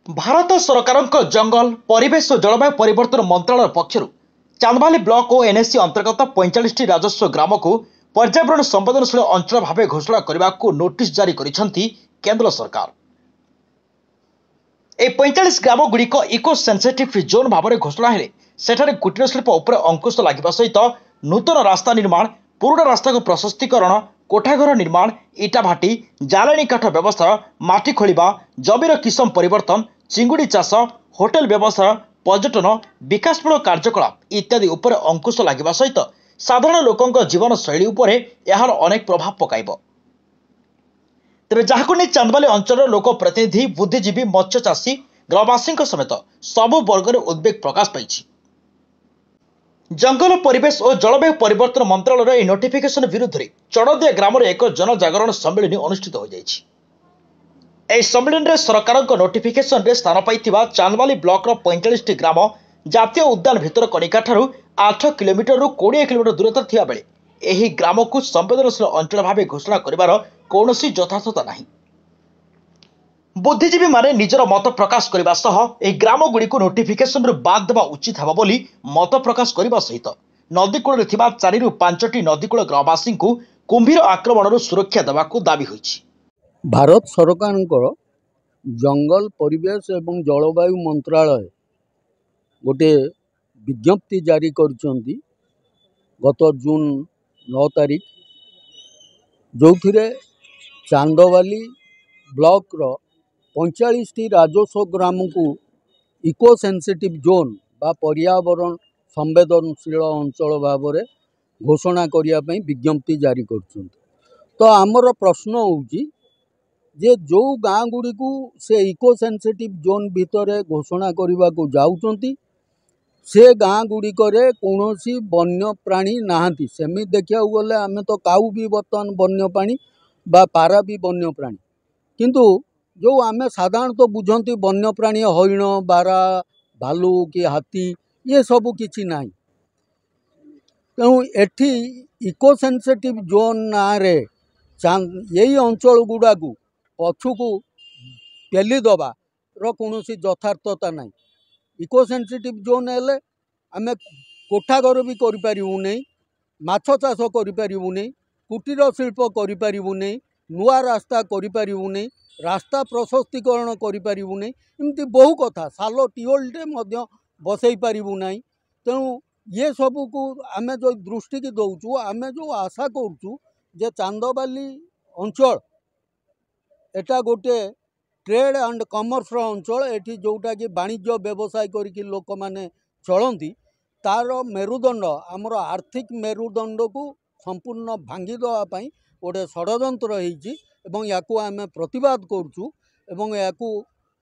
भारत सरकार जंगल परिवेश और जलवायु परिवर्तन मंत्रालय पक्षर चांदबाली ब्लॉक और एनएससी अंतर्गत 45 राजस्व ग्राम को पर्यावरण संवेदनशील अंचल भाव घोषणा करने को नोटिस जारी करिसेंती केंद्र सरकार। ए 45 ग्राम गुड़िक इको सेंसिटिव जोन भाव में घोषणा हेले सेठारे कुटीर शिल्प उपर अंकुश लगिबा सहित नूतन रास्ता निर्माण, पुराना रास्ता को प्रशस्तीकरण, कोठाघर निर्माण, इटा भाटी, जालेनी काठ व्यवस्था, माटी खोलिबा, जमीर किसम परिवर्तन, चिंगुड़ी चाष, होटेल व्यवसाय, पर्यटन, विकासमूलक कार्यकलाप इत्यादि उपर अंकुश लगिबा सहित साधारण लोकंक जीवन शैली उपर यार अनेक प्रभाव पकाइब। तेरे जहाको नहीं चांदबाली अंचल लोक प्रतिनिधि, बुद्धिजीवी, मत्स्य चाषी, ग्रामवासी समेत सबु वर्ग में उद्वेग प्रकाश पाई। जंगल परिवेश और जलवायु परिवर्तन मंत्रालय नोटिफिकेशन विरुद्ध में चढ़दिया ग्राम में एक जनजागरण सम्मेलन अनुष्ठित हो जाइछि। एही सम्मेलन में सरकार नोटिफिकेशन रे स्थान पाई चांदबाली ब्लॉक 45 ग्राम जातीय उद्यान भितर कनिका ठारू 8 किलोमीटर 20 किलोमीटर दूरता थिया बेले एही ग्राम को संवेदनशील अंचल भाव घोषणा करिवार कौनसी यथार्थता नहीं। बुद्धिजीवी माने निजर मत प्रकाश करने सह ग्राम गुड़ी को नोटिफिकेशन रू बाद देवा उचित हेबो बोली मत प्रकाश करने सहित नदीकूल 4 ରୁ 5ଟି नदीकूल ग्रामवासी को कुंभीर आक्रमण सुरक्षा देवा दाबी होइछि। भारत सरकार जंगल परिवेश एवं जलवायु मंत्रालय गोटे विज्ञप्ति जारी करिसेंती गत जून 9 तारीख, जो चांदबाली ब्लॉक रो 45 राजस्व ग्राम को इको सेंसिटिव जोन बा पर्यावरण संवेदनशील अंचल भाव में घोषणा करने विज्ञप्ति जारी कर। तो आमर प्रश्न होउची जे जो गाँ गुड़ी को से इको सेंसिटिव जोन भितर घोषणा करने को जाउचंती से गाँ गुड़िक कौन वन्य प्राणी नहांती। सेमी देखा गले आम तो काऊ भी बर्तमान वन्य प्राणी बा पारा भी वन्य प्राणी, किंतु जो आम साधारणतः तो बुझंती वन्य प्राणी हरिण, बारा, भालू कि हाथी ये सब किसी ना। तेणु एठी इको सेंसिटिव जोन ना रे यही अंचल गुड़ा को पछुकू पेली दबा कौन यथार्थता ना। इको सेंसिटिव जोन हेले आमे कोठाघर भी करिपारिबु नहीं, माछ चाष करिपारिबु नहीं, कुटीर शिल्प करिपारिबु नहीं, नुआ रास्ता करिपारिबु नहीं, रास्ता प्रशस्तीकरण करिपारिबु नहीं, एमती बहु कथा साल टिओलटे मध्य बसई पारिबु नहीं। तेणु ये सबू को आमे जो दृष्टि की दौचु, आमे जो आशा करूँ जे चांदबाली अंचल एटा गोटे ट्रेड एंड कमर्स अंचल, एठी जोटा कि वाणिज्य व्यवसाय करिकी लोक माने चलती तार मेरुदंड आमर आर्थिक मेरुदंड को संपूर्ण भांगी देवाई गोटे षड्यंत्र होइछि एवं याकू आमे प्रतिवाद करूँ। एवं याकू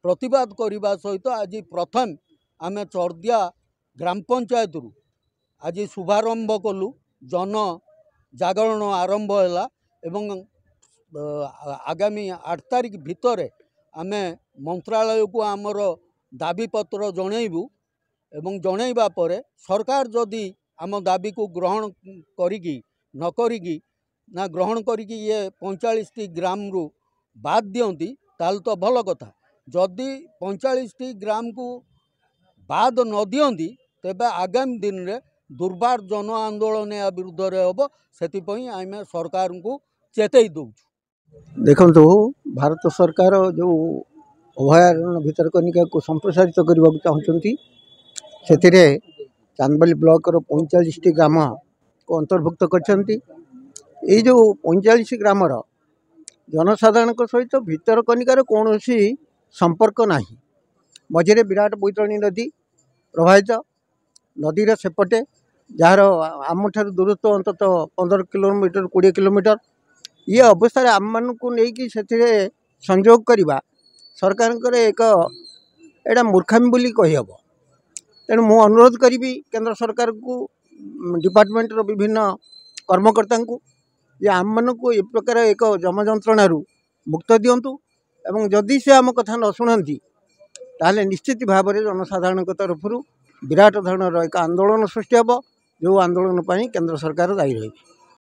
प्रतिवाद करने सहित आज प्रथम आमे चढ़दिया ग्राम पंचायत रु आज शुभारंभ कलु, जन जागरण आरंभ है एवं आगामी 8 तारीख भितर आमे मंत्रालय को आमर दाबी पत्र जनइबू एवं जनइबा परे सरकार जदि आम दाबी को ग्रहण करिकी न करिकी ना ग्रहण करिकी ये 45 ग्राम रु बाद दियंती ताल तो भल कथा। जदि 45 ग्राम को बाद न दियंती तेबे आगामी दिन रे दुर्बार जन आंदोलन या विरुद्ध रे होबो। सेतिपई आमे सरकार को चेतई दउ। देखो भारत सरकार जो अभयारण्य भितरकनिका को संप्रसारित करने को चाहते से चांदबाली ब्लॉक 45 ग्राम को अंतर्भुक्त करछंती। ये जो 45 ग्राम जनसाधारण सहित भितरकनिकार कौन संपर्क ना। मझे विराट बैतरणी नदी प्रवाहित, नदीर सेपटे जार आम ठार दूरत्व अंतत 15 किलोमीटर 20 किलोमीटर ये अवस्था आम मान को लेकिन से संयोग करवा सरकार एक एटा मूर्खामी बोली कहीहब। तेणु मु अनुरोध करी केंद्र सरकार को डिपार्टमेंट विभिन्न कर्मकर्ता को ये आम मान को ए प्रकार एक जम जंत्रणु मुक्त दिंतु एवं जदि से आम कथा न शुणती ताले निश्चित भाव में जनसाधारण तरफ विराट धरण एक आंदोलन सृष्टि हे, जो आंदोलन केंद्र सरकार दायी रही।